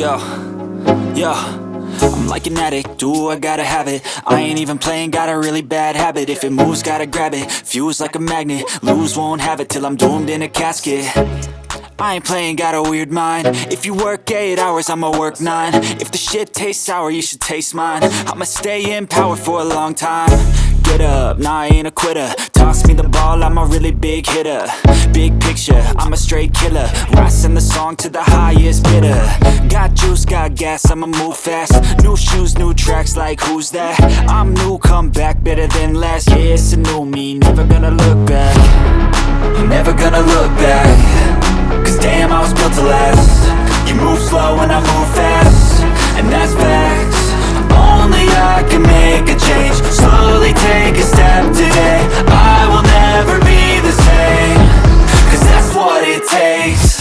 Yo, yo, I'm like an addict, do I gotta have it. I ain't even playing, got a really bad habit. If it moves, gotta grab it, fuse like a magnet. Lose, won't have it till I'm doomed in a casket. I ain't playing, got a weird mind. If you work 8 hours, I'ma work 9. If the shit tastes sour, you should taste mine. I'ma stay in power for a long time. Get up, nah, I ain't a quitter. Toss me the ball, I'm a really big hitter. Big picture, I'm a straight killer. Rising the song to the highest bidder. Got juice, got gas, I'ma move fast. New shoes, new tracks, like who's that? I'm new, come back, better than last. Yeah, it's a new me, never gonna look back. Never gonna look back. Cause damn, I was built to last. You move slow and I move fast, and that's facts. Only I can make a change. Slowly take a step today. I will never be the same. Cause that's what it takes.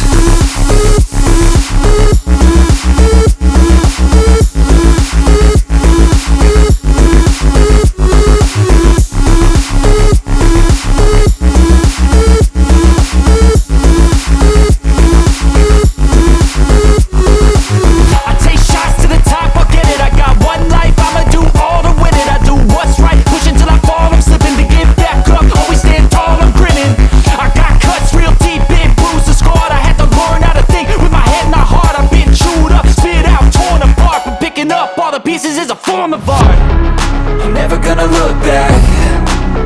Pieces is a form of art. I'm never gonna look back.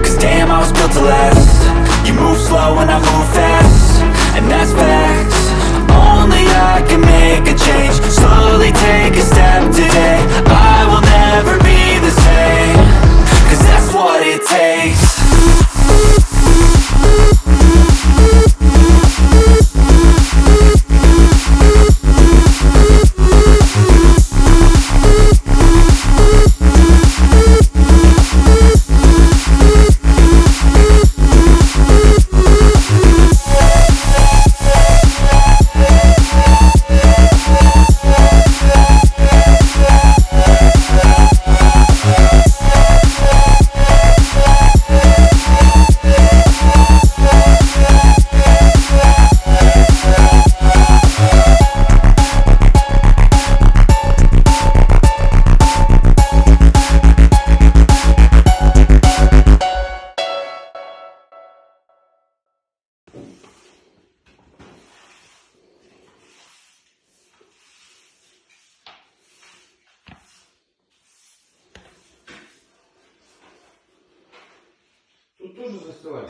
Cause damn, I was built to last. You move slow and I move fast, and that's facts. Only I can make a change. Slowly take a step today. I will never be the same. Cause that's what it takes. Тут тоже застывает.